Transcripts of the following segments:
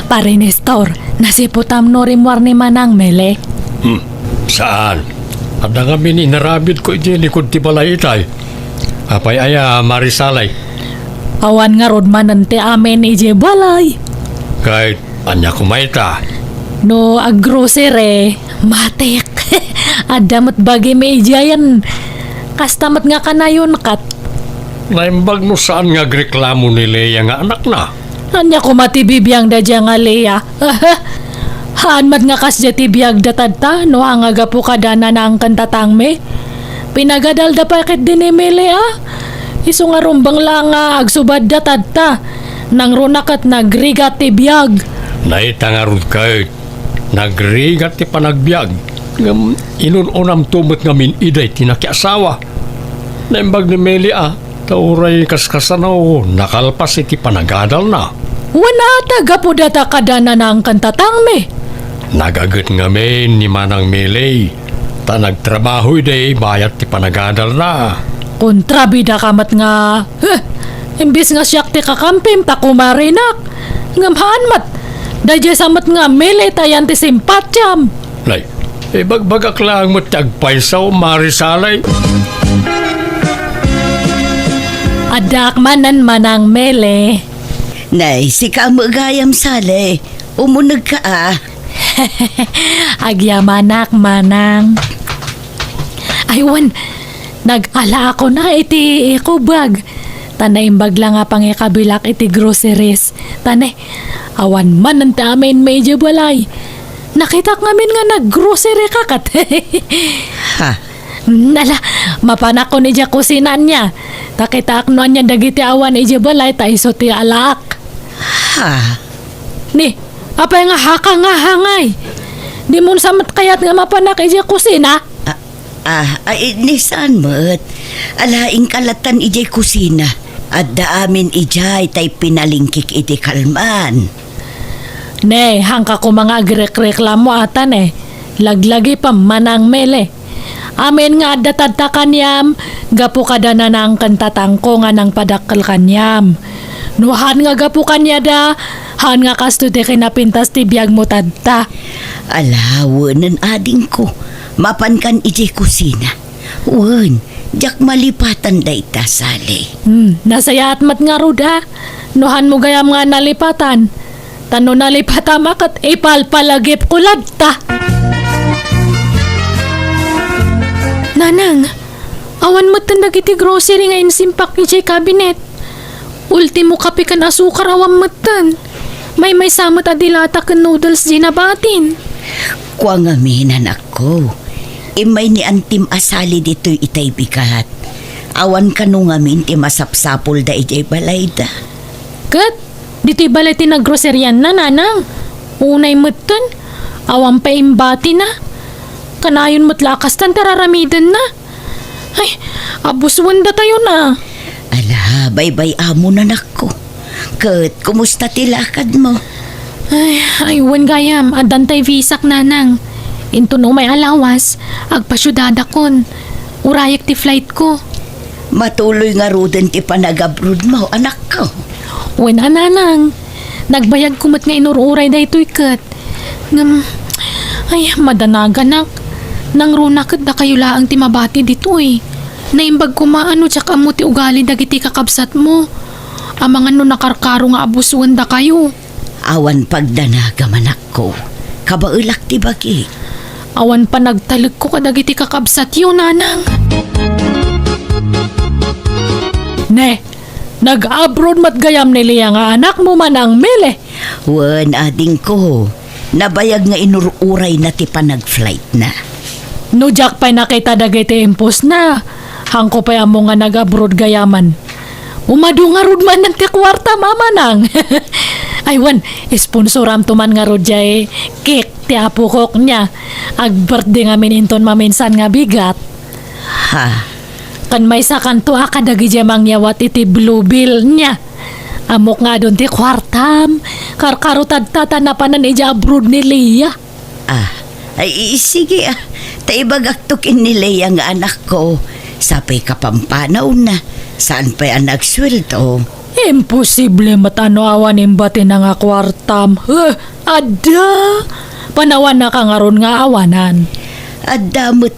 Pare Nestor, nasiputam no rimwar ni Manang Mele. Saan? At na kami ni narabit ko iti likod ti balay itay. Apay aya marisalay. Awan nga rod manante amin ije balay. Kahit anya kumaita. No aggrosere, matek. Adamat bagi may ijayan. Kastamat nga kanayon kat. Naimbag no saan nga reklamo ni Leia nga anak na. Anya ko matibibiyang da dya nga Leia. Haan mat nga kasya tibiyag datadta no ang agapu kadana na ang kantatang me. Pinagadal da pakit din ni Mele Iso nga rumbang lang nga agsubad datadta. Nang runakat nagrigat tibiyag. Naitangarod kahit nagrigat ti panagbiag. Ngam inununam tumot ngamin iday tinakiasawa. Naimbag ni Meli tauray kaskasanaw nakalpas iti panagadal na. Wana taga po data kadana na ang kantatang me. Nagagat ngamin ni Manang Meli. Ta nagtrabaho day bayat ti panagadal na. Kontrabida kamat nga. Imbis nga siyak ti kakampim ta kumarinak. Ngamhaan mat. Dadya samat nga Mele tayan ti simpatyam. Lay, bagbagak lang mo tagpaysaw marisalay. Adak manan Manang Mele. Nay, si kamagayam sale. Umunag ka Agyamanak Manang. Aywan, nag-ala ako na iti ikubag. Tanay imbag lang nga pang ikabilak iti groceries. Tanay, awan man ang tamin medyo balay. Nakita ngamin nga nag-grocery kakat. Ha? Nala, mapanak ko ni dya kusinan niya. Takita aknoan niya dagiti awan ni dya balay ta iso ti alak. Ha? Ni, apay nga haka nga hangay. Di mo samat kayat nga mapanak ija kusina. Ay, nisan mo't. Alaing kalatan ijay kusina. At daamin ijay tay pinalingkik iti kalman. Ne, hangka ko mga agrek-reklamo atan Laglagi pa Manang Mele. Amin nga datadta kanyam, gapu kada na ng kantatangko nga ng padakal kanyam. Nuhan nga gapu kanya da, han nga kastude kinapintas ti biyag mo tadta. Alawanan ading ko. Mapan kan ijay kusina. Wan, jak malipatan da ita sali. Nasaya at mat nga ruda. Nuhan mo gayam nga nalipatan. Tano nalipatan makat ipalpalagip kulad ta. Nanang, awan mo tandag iti grocery nga insimpak ni Jay Cabinet. Ultimo kape kan asukar awan mo tan. May samot adilata kan noodles ginabatin. Kwa nga minan ako. Imay ni antim asali dito'y itay bigat. Awan ka nung amin ti masapsapol da ijay balay da. Kat, dito'y balay tinaggroceryan na nanang. Unay mo tan, awan pa imbati na. Kanayon mo't lakas tan tararamidan na. Ay, abuswan da tayo na. Ala, bye-bye amo na nako. Kat, kumusta tilakad mo? Ay, aywan gayam, adantay visak nanang. Into no may alawas, agpasyudada kon. Urayak ti flight ko. Matuloy nga ruden ti panagabrod mo, anak ko. Wena nanang, nagbayag kumat nga inururay da ito'y kat. Ay, madanaga nang runakat da kayo laang timabati dito'y. Naimbag kumaano tsak amo ti ugali dagiti kakabsat mo. Amang ano nakarkaro nga abusuan da kayo. Awan pagdanaga manak ko. Kabaulak ti bagi. Awan pa nagtalag ko kadagiti kakabsat yun, nanang. Ne, nag-abroad matgayam ni Leia nga anak mo Manang Mele. Wan ading ko. Nabayag nga inururay na ti panag-flight na. No jak pa'y nakita dagiti impos na. Hangko pa'y amo nga nag-abroad gayaman. Umadu nga rod man ng ti kwarta mamanang. Aywan, sponsoram tuman nga rod jay cake ti apukok niya. Ag-birthday nga mininton maminsan nga bigat. Ha? Kan may sakanto akadagi jay mangyawat iti blue bill niya. Amok nga doon ti kwartam. Karkarutad tatanapanan ija abroad ni Leia. Ay sige taibagaktukin ni Leia nga anak ko. Sapay kapampanaw na. Saan pa yan nagsweldo? Imposible matano awan imbatin nga kwartam. Ada! Panawan na ka nga ron nga awanan. Adamot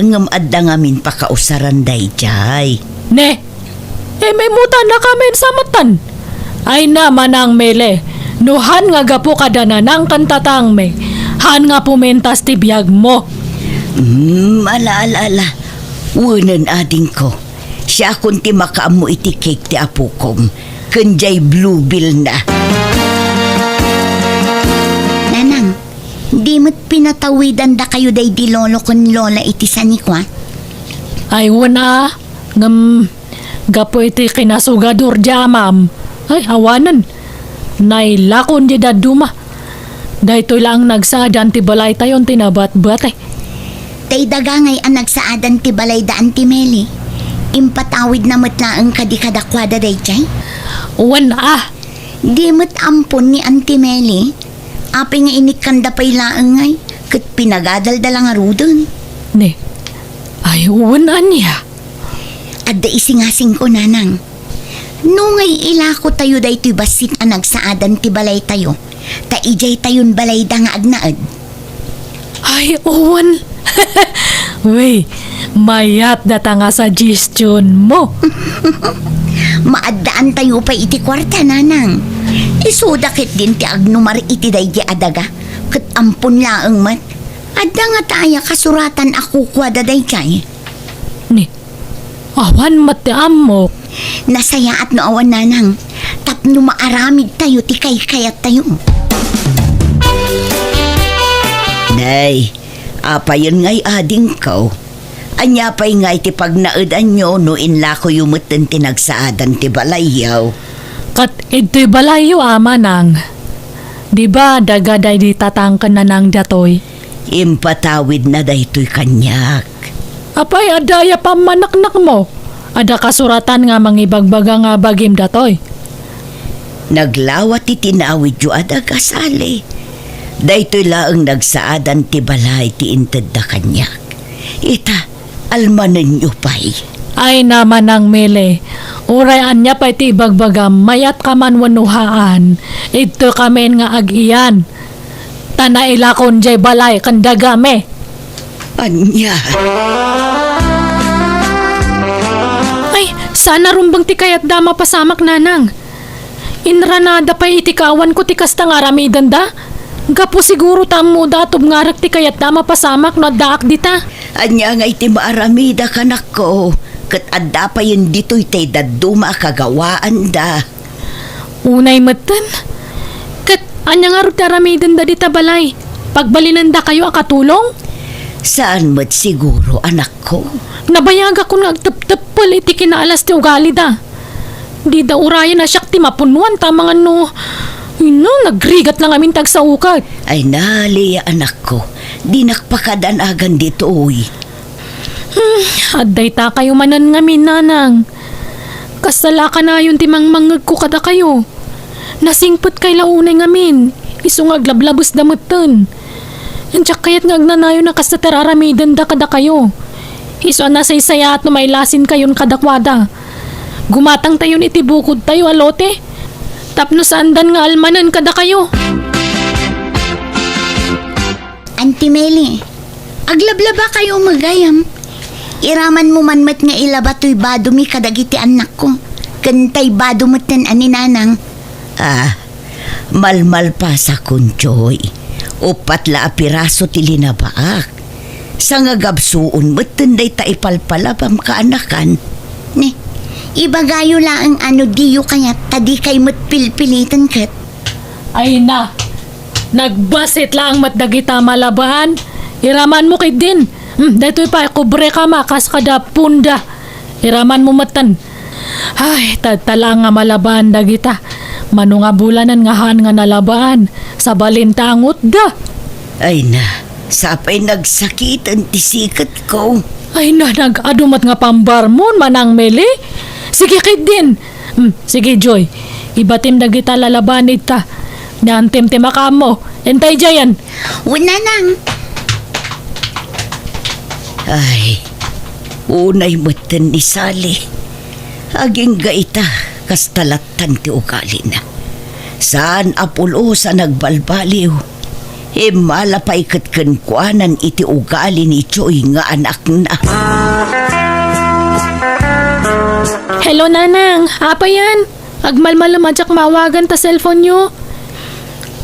ngam adda ngamin pakausaran dayjay. Ne, may muta na kami sa matan. Ay naman ang mele, nuhan nga gapo kada na ng kantatang me, han nga pumentas ti biyag mo. Ala. Wunan ading ko. Siya kunti makaamu iti cake ti apukom. Kanjay blue bill na. Nanang, di mo't pinatawidan da kayo day di lolo kon lola iti sanikwa? Ay wana, gapo iti kinasugador dya ma'am. Ay awanan, nailakon di daduma. Dahito lang nagsadan ti balay tayon tinabat-bat eh. Tay dagangay ang nagsaadan ti balay daan ti Meli. Impatawid na mo't laang kadikadakwada day jay? Wana, Di mo't ampon ni Auntie Meli. Api nga inikanda pa'y laang ngay. Kat pinagadal-dala nga rudon. ne, ay wana niya. Adda isingasing ko nanang. Nungay ilako tayo day to'y basit ang nagsaadan ti balay tayo. Ta ijay tayon balay da nga agnaad. Ay, uwan. Wey, mayat data nga suggestion mo. Maadaan tayo pa iti kwarta nanang. Isudakit din ti agnumar iti daydi adaga. Kat ampun laang mat. Adda nga taya kasuratan ako kwada day kay. Ni, awan matiam mo. Nasaya at noawan nanang. Tapno maaramid tayo ti kayat tayo. Nay, apayon ngay ading ko. Anya pa'y ngay ti pagnaadan nyo no inla ko yumutin tinagsaadan ti balayaw. Kat ito'y balayo manang. Di ba dagaday di tatangkan na ng datoy? Impatawid na daytoy kanyak. Apay adaya pa manaknak mo. Ada kasuratan nga mangibagbaga nga bagim datoy. Naglawat ti tinawid yu ada kasali. Daytoy laang nagsaadan ti balay ti inted da kanyak. Ita, almanen nyo pa'y. Ay naman ang mele. Urayan niya pa iti ibagbaga mayat ka man wanuhaan. Ito kamen nga agiyan. Tanaila kon jay balay kandagame. Anya, Ay, sana rumbang ti kayat dama pasamak nanang. Inranada pa iti kawan ko ti kasta nga ramidan da. Gapo siguro tamo datob ngarak ti kayat dama pasamak no daak dita. anya nga iti maaramida kanak ko. Kat adda pa yun dito'y tay daduma kagawaan da. Unay matan. Kat anya nga rin taramidan da dita balay. Pagbalinan da kayo akatulong. Saan mo't siguro anak ko? Nabayaga ko nagtap-tapal iti kinaalas ti ugali da. Di da urayan na siyak ti mapunuan tamang ano. Nagrigat lang amin tag sa ukat. Ay naliya anak ko. Di nakpakadanagan dito uy. Aday ta kayo manan ngamin nanang. Kasala ka na yun timang mangag ko kada kayo. Nasingpot kay launay ngamin. Iso nga aglablabos damutan. Andiyak kayat nga agnanayo na kasta teraramidan da kada kayo. Iso na saysaya at numaylasin kayon kadakwada. Gumatang tayon iti bukod tayo alote. Tapno sandan nga almanan kada kayo. Auntie Meli, aglablaba kayo magayam. Iraman mo manmat nga ilaba to'y badumi kadagiti anak ko. Kantay badumot nan ani nanang. Malmal pa sa kunchoy. Upat la apiraso ti linabaak. Sa nga gabsuon mo't tinday ta ipalpalabam kaanakan. Ne, ibagayo lang ang diyo kaya tadi kay mo't pilpilitan kat. Ay na. Nagbasit lang matdagita malabaan. Iraman mo kay din. Dato'y pa kubre ka makas kada punda. Iraman mo matan. Ay, tadtala nga malabaan dagita. Mano nga bulanan nga han nga nalabaan. Sa balintangot da. Ay na, sapay nagsakitan ti sikat ko. Ay na, nag-adumat nga pambarmon manang meli. Sige kay din. Sige Joy. Ibatim dagita lalaban ita. Nantim-tim mo. Entay jayan. Wala nang. Ay, unay matan ni Sally. Aging gaita, kas talatan ti ugali na. Saan apulo sa nagbalbaliw? Malapay katkankwanan iti ugali ni Choy nga anak na. Hello, Nanang. Apa yan? Agmalmalamadyak mawagan ta cellphone nyo.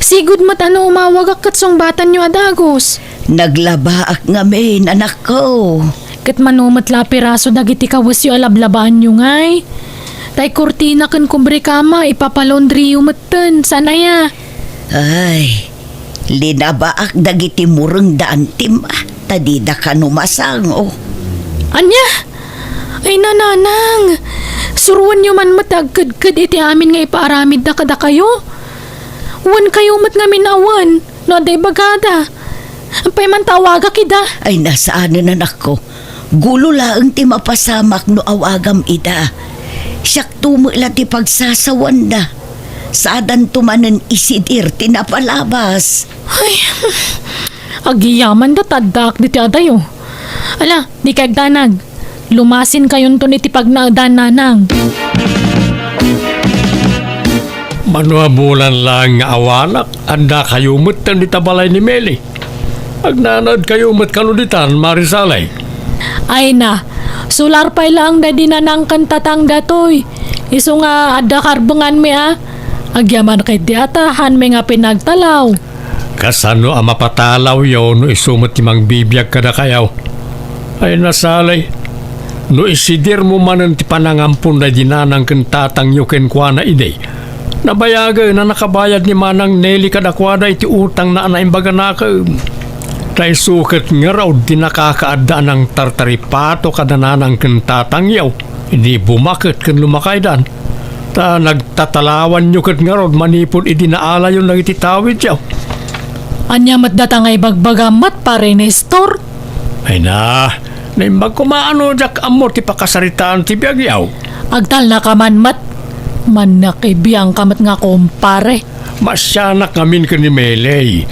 Sigud mat ano umawag kat song batan nyo adagos. Naglabaak nga main, anak ko. Kat manumat la piraso dagiti kawas yu alablabaan nyo ngay. Tay kurtina kan kumbre kama ipapalondri yu matan. Sana ya? Ay, linabaak dagiti mureng daan tim. Tadida ka numasang, oh. Anya? Ay nananang. Suruan nyo man matagkad-kad iti amin nga ipaaramid na kada kayo. Wan kayo mat nga minawan. No, day bagada. Ampay man tawaga kida. Ay, nasaan na nako. Gulo laang ti mapasamak no awagam ida. Siyak tumula ti pagsasawan da. Saadan tumanan isidir tinapalabas. Ay, agiyaman da tadak di ti adayo. Ala, di kagdanag. Lumasin kayon to ni ti pagnaadan nanang. Manuabulan lang nga awanak, anda kayumot tan ditabalay ni Meli. Agnanad kayumot kanuditan, Marisalay. Ay na, sular pay lang da di nanang kantatang datoy. Iso nga adda karbengan mi Agyaman kay di atahan mi nga pinagtalaw. Kasano ang mapatalaw yaw no isumot timang bibiyag kada kayaw. Ay nasalay. No isidir mo manan ti panangampun na dinanang kantatang yuken kwa na ide. Nabayaga na nakabayad ni Manang Nelly kadakwada iti utang na anaimbaga na ka. Tay sukat nga raw di nakakaadda ng tartaripato kadananang kantatang yaw. Hindi bumakit kan lumakaydan. Ta nagtatalawan nyo kat nga raw manipon idinaala yung nagititawid yaw. Anya mat datangay bagbagamat pare Nestor. Ay na, naimbag kumaano jak amor ti pakasaritaan ti biyagyaw. Agtal na kaman mat. Man nakibiyang kamat nga kumpare. Masyanak ngamin ka ni Melay.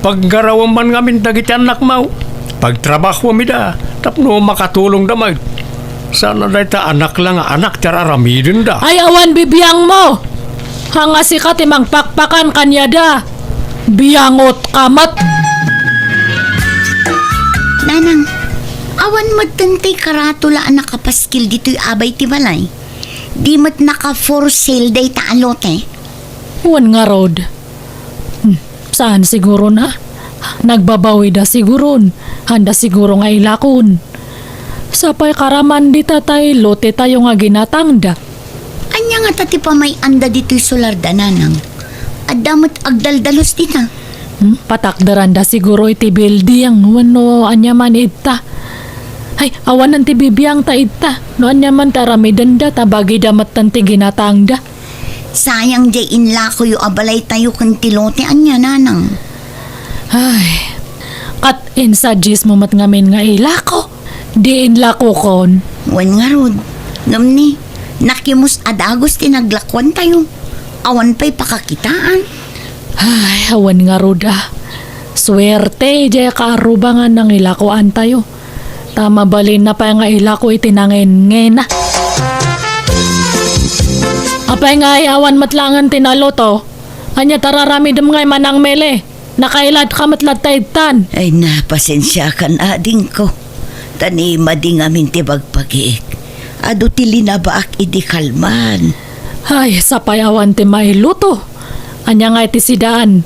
Paggarawan man ngamin dagiti anak mau. Pagtrabaho mi da, tapno makatulong damay. Sana dahi ta anak lang anak tiraramidin da. Ay awan bibiyang mo. Hanga si katimang pakpakan kanya da. Biyangot kamat. Nanang, awan matantay karatula ang nakapaskil dito'y abay ti balay. Di mat naka for sale day ta alote. Wan nga road. Saan siguro na? Nagbabawi da siguro. Handa siguro nga ilakon. Sapay karaman di tatay lote tayo nga ginatangda. Anya nga tati pa may anda dito'y solar da nanang. Adamot agdaldalos di na. Patakdaran da siguro iti building. Wano anya man ita. Ay, awan ng tibibiyang ta ita. No anya man taramidan da tabagi damat tanti ginatang da. Sayang jay inla ko yung abalay tayo kan tilote anya nanang. Ay, kat insajis mo mat ngamin nga ilako. Di inlako kon. Wan nga rod. Ngamni, nakimus adagos tinaglakwan tayo. Awan pa'y pakakitaan. Ay, awan nga ruda. Swerte, jay kaarubangan ng ilakoan tayo. Tama balin na pa nga ilako itinangin ngena. Apay nga awan matlangan tinalo to. Anya tararamidam nga manang mele. Nakailad ka matlat taytan. Ay na, pasensya kan ading ko. Tani mading amin tibagpagik. Ado tili na baak idi kalman. Ay, sapay awan ti mailuto. Anya nga iti sidaan.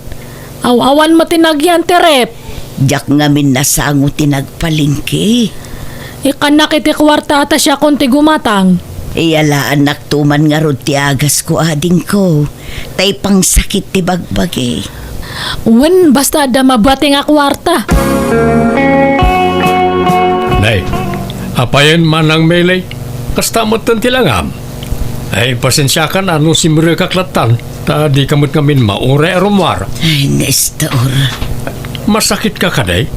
Awan matinagyan ti rep. Diyak ngamin nasango tinagpalingki. Ikanak iti kwarta ata siya konti gumatang. Iyala anak tuman nga rod ti agas ko ading ko. Tay pang sakit ti bagbagi. Wen, basta da mabati nga kwarta. Nay, apayan Manang Melay. Kastamot tan tilangam. Ay, pasensya ka na nung simre kaklatan. Ta di kamot ngamin maure arumwar. Ay, Nestor. Masakit ka kaday?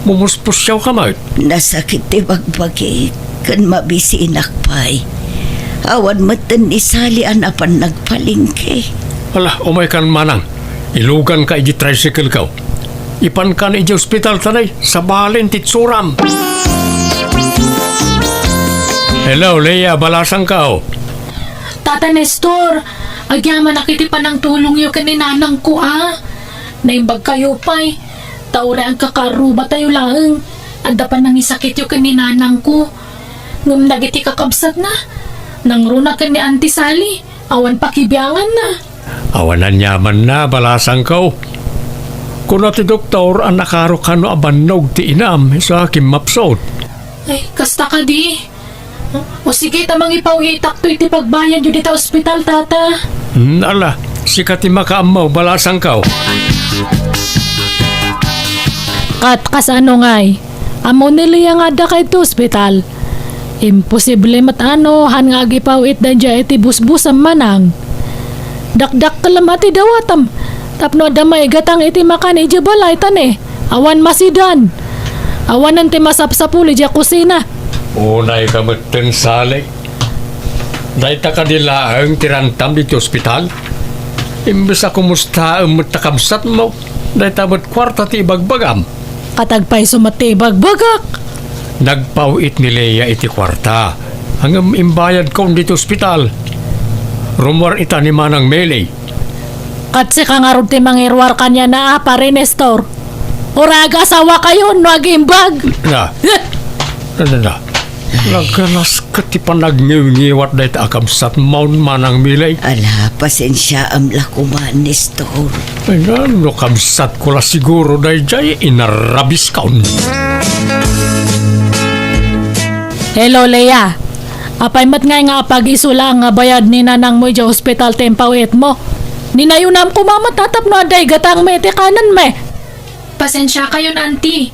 Mumuspusyaw ka mat. Nasakit ti bagbagi. Kan mabisi inakpay. Awan matan isali anapan nagpalingki. Wala, umay kan Manang. Ilugan ka iji tricycle ka. Ipan ka na iji hospital tanay. Sa balin titsuram. Hello, Leia. Balasang ka. Tata Nestor, agyaman nakiti pa ng tulong yung kaninanang ko Naimbag kayo pa'y. Taura ang kakaruba tayo laang. Anda pa nang isakit yung kaninanang ko. Ngum nagiti kakabsat na. Nang runa ka ni Auntie Sally. Awan pakibiyangan na. Awanan yaman na, balasang ko. Kung ti doktor ang nakaro ka no abanog ti inam sa aking mapsot. Ay, kasta ka di. O sige, tamang ipawitak to iti pagbayan yun dito ospital, tata. Ala, sikat ti makaamaw, balasang ko. Kat kasano ngay, amo niliya nga da kay to ospital. Imposible matano, han nga gipawit da dya iti busbus ang manang. Dakdak kalam ati dawatam. Tapno damay gatang iti makan iti balay tane. Awan masidan. Awan nanti masapsapuli dya kusina. Unay ka matin sali. Dahil ta kanila ang tirantam dito ospital. Imbes ako musta ang matakamsat mo. Dahil ta kwarta ti ibagbagam. Katagpay sumatibag bagak. Nagpawit ni Leia iti kwarta. Hanggang imbayad ko dito ospital. Rumor ita ni Manang Mele. Katsi ka nga rin ti mangirwar kanya na pare Nestor. Uraga asawa kayo, no agimbag. Na. Nagalas ka ti panagniw-ngiwat dahil akamsat maun Manang Mele. Ala, pasensya am lakuman, Nestor. Ay na, no kamsat ko la siguro dahil jay inarabis kaun. Hello, Leia. Apay mat nga pag-isula nga bayad ni nanang mo dya hospital tempawit mo. Ninayunam ko mamatatap no aday gatang mete kanan me. Pasensya kayo, auntie.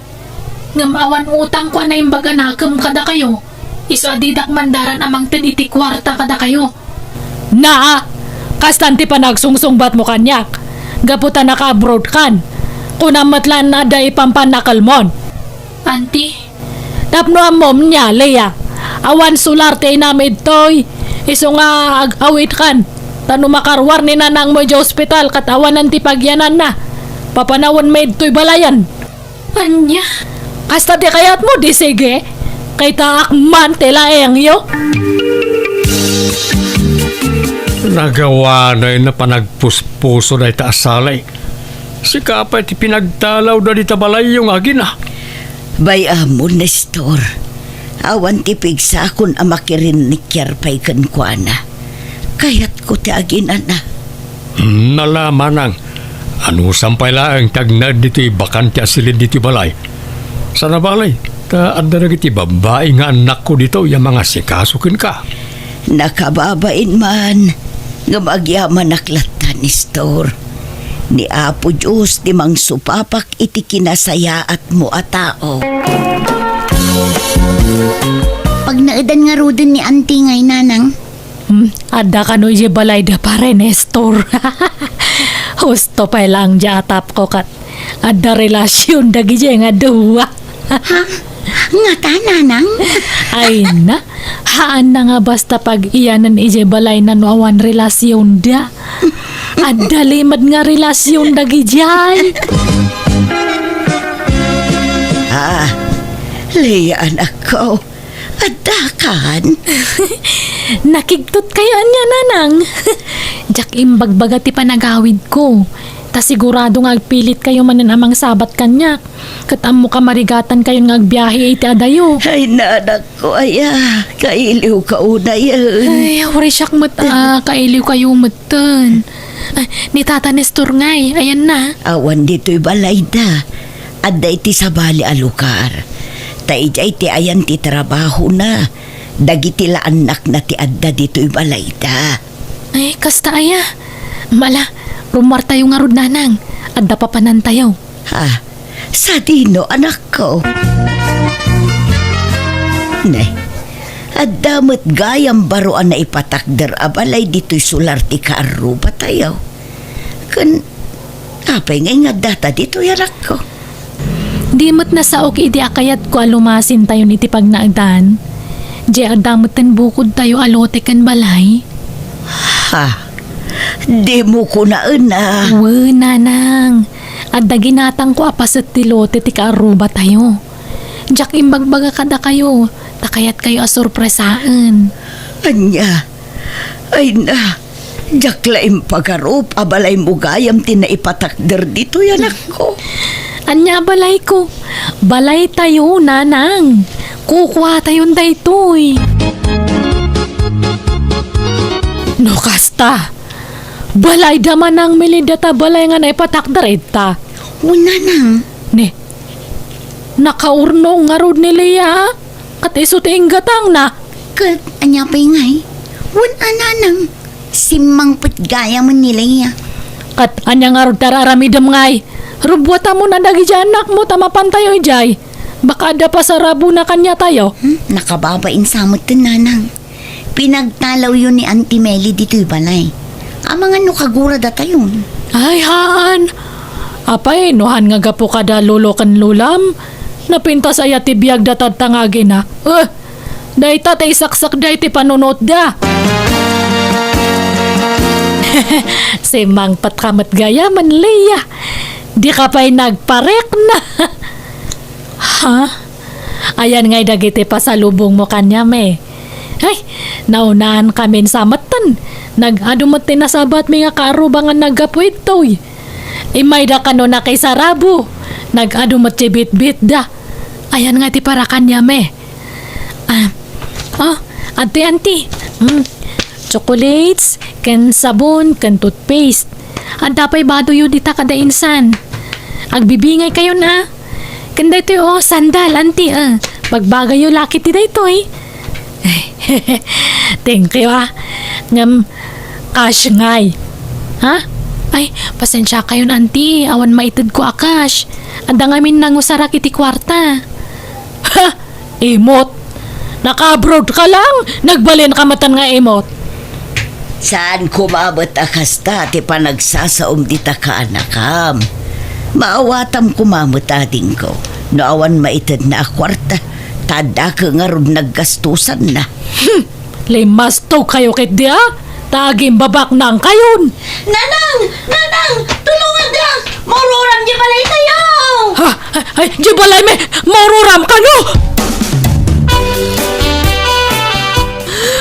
Ngamawan utang ko na imbaga nakam kada kayo. Iso adidak mandaran amang tiniti kwarta kada kayo. Na, kastanti pa nagsungsungbat mo kanyak. Gaputa naka-abroad kan. Kunamatlan na aday pampanakal mon. Auntie, tapno ang mom niya, Leia. Awan sularte namid toy. Iso nga agawit kan. Tano makarwar ni nanang mo dya hospital kat awanan ti pagyanan na. Papanawan maid to'y balayan. Anya? Kasta di kayat mo di sige. Kay taakman telaeng yo. Nagawa na yun na panagpuspuso na itaasalay. Si kapay ti pinagtalaw na di tabalay yung agin Bayamon, Nestor. Awan tipig sa akon amakirin ni Kierpay kankwana. Kayat ko ti aginan na. Nalaman ang ano sampay lang tagnad dito'y bakante asilid dito'y balay. Sana balay, anda na kiti babae nga anak ko dito yung mga sikasukin ka. Nakababain man. Nga magyaman naklatan, Nestor. Ni Apo Diyos di mang supapak iti kinasayaat mo a tao. Pag naadan nga rodon ni auntie ngay nanang. Ada ka no je balay da pare Nestor. Husto pa lang dya atap ko kat. Ada relasyon dagi je nga duwa. Nga ta nanang? Ay na, haan na nga basta pag iyanan ije balay na nuawan relasyon da. Ada limad nga relasyon dagi jay. Leia, anak ko. Adakan. Nakigtot kayo niya nanang. Jak imbagbaga ti panagawid ko. Ta sigurado nga agpilit kayo manan amang sabat kanyak. Katam mo ka marigatan kayo nga agbiyahe iti adayo. Ay, nanak ko, aya. Kailiw ka una yan. Ay, wari siyak kailiw kayo matan. Ni Tata Nestor ngay, ayan na. Awan dito'y balay da. Adda iti sabali alukar. Taijay ti ayan ti trabaho na. Dagiti la anak na ti adda dito'y balay da. Ay, kasta aya. Mala, rumar tayo nga rod nanang. Adda pa panan tayo. Ha? Sa dino, anak ko? Ne, adamot gayam baroan na ipatakder abalay dito'y sular ti karuba tayo. Kan, apay ngay nga data dito'y anak ko. Di mo't nasaok iti akayat ko alumasin tayo niti pagnaagdan. Di adamot tan bukod tayo alote kan balay. Ha? Di mo ko na una. Nanang. Adda ginatang ko apasat ti lote ti kaaruba tayo. Diyak imbagbaga kada kayo. Takayat kayo asurpresaan. Anya, Ay na, jaklaim pagarup, abalay mo gayam tinaipatakder dito yan ako. Anya balay ko. Balay tayo, nanang. Kukuha tayon daytoy. No kasta. Balay daman ang milidata balay nga naipatakder ita. Una nang. Ne. Nakaurno nga rod ni Leia. Katisot gatang na. Kat, anya pa ingay. Una nanang. Simang patgaya mo nila ya. Kat anya nga rod tararamidam ngay. Rubuata mo na dagi dyan anak mo tamapantayo ijay. Baka ada pa sa rabo na kanya tayo. Nakababain sa mo nanang. Pinagtalaw yun ni Auntie Melly dito'y balay. Amang ano kagura data yun. Ay haan. Apay nohan nga gapo kada lulo kan lulam. Napintas ay atibiyag datad tangagi na. Day tatay saksak day ti panunot da. Si Mang Patkamat Gaya man Leia. Di ka pa'y nagparek na. Ha? Ayan nga'y dagiti pasalubong mo kanya me. Ay, naunahan kami sa matan. Nag-adumot tinasabat mi nga kaarubangan naggapuit to'y. Imay da kano na kay sarabo. Nag-adumot si bit-bit da. Ayan nga ti para kanya me. Auntie. Chocolates, kan sabon, kan toothpaste. Anda pa'y bado yun dita kada insan. Agbibingay kayo na. Kanda ito sandal, auntie. Pagbagay yung laki ti dito Thank you Ngam, cash ngay. Ha? Ay, pasensya kayo auntie. Awan maitid ko cash. Anda ngamin nang usarak iti kwarta. Ha? Imot. Naka-abroad ka lang. Nagbalin ka matan nga imot. Saan kumabot akasta ti panagsasaom dita ka anakam? Maawatam kumamot ading ko. Naawan maitid na akwarta. Tada ka nga ron naggastusan na. Limas to kayo kit dia. Taging babak nang kayon. Nanang! Tulungan da! Maruram di balay tayo! Ha? Ay, di balay me. Maruram ka no?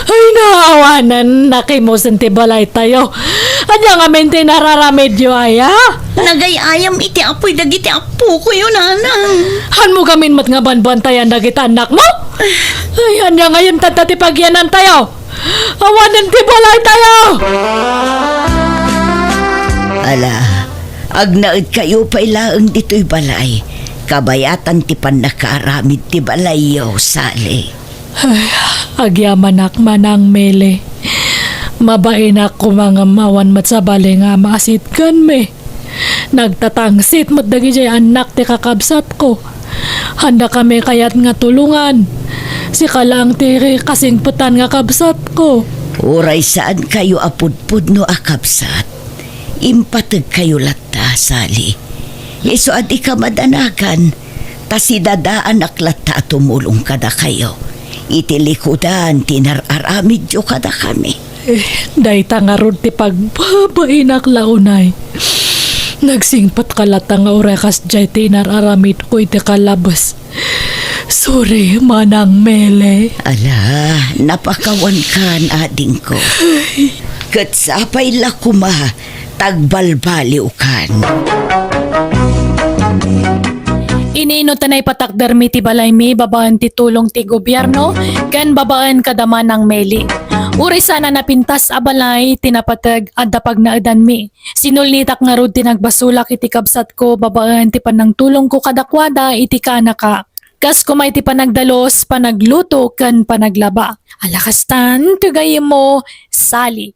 Ay, naawanan na kay mo santi balay tayo. Anya nga mente nararamedyo ay ha? Nagayayam iti apoy dagiti apo ko yun, nanang. Han mo gamin mat nga banbantayan dagiti anak mo? Ay, anya ngayon tatati pagyanan tayo. Awanan ti balay tayo. Ala, agnaid kayo pa ilaang dito'y balay. Kabayatan ti pan nakaaramid ti balay yaw sali. Ay, agyaman ak manang mele. Mabain ako mga mawan mat sa bali nga maasit kan me. Nagtatangsit mat dagi jay anak ti kakabsat ko. Handa kami kayat nga tulungan. Si kalang tiri kasing putan nga kabsat ko. Uray saan kayo apudpud no akabsat. Impatag kayo lata sali. Yeso adi ka madanagan. Tasidadaan aklata tumulong kada kayo. Itilikudan tinararamid yo kada kami. Day tangarod ti pagbabainak launay. Nagsingpat kalata nga orekas jay tinararamid ko iti kalabas. Sorry, manang mele. Ala, napakawan kan ading ko. Katsapay lakuma, tagbalbaliw kan. Iniino tanay patakder mi ti balay mi babaan ti tulong ti gobyerno ken babaan kadaman ng meli. Uri sana napintas abalay tinapatag adda pagnaadan mi. Sinulnitak nga rod tinagbasulak iti kabsat ko babaan ti panang tulong ko kadakwada iti kanaka. Kas kumay ti panagdalos, panagluto ken panaglaba. Alakastan kagayem mo Sally.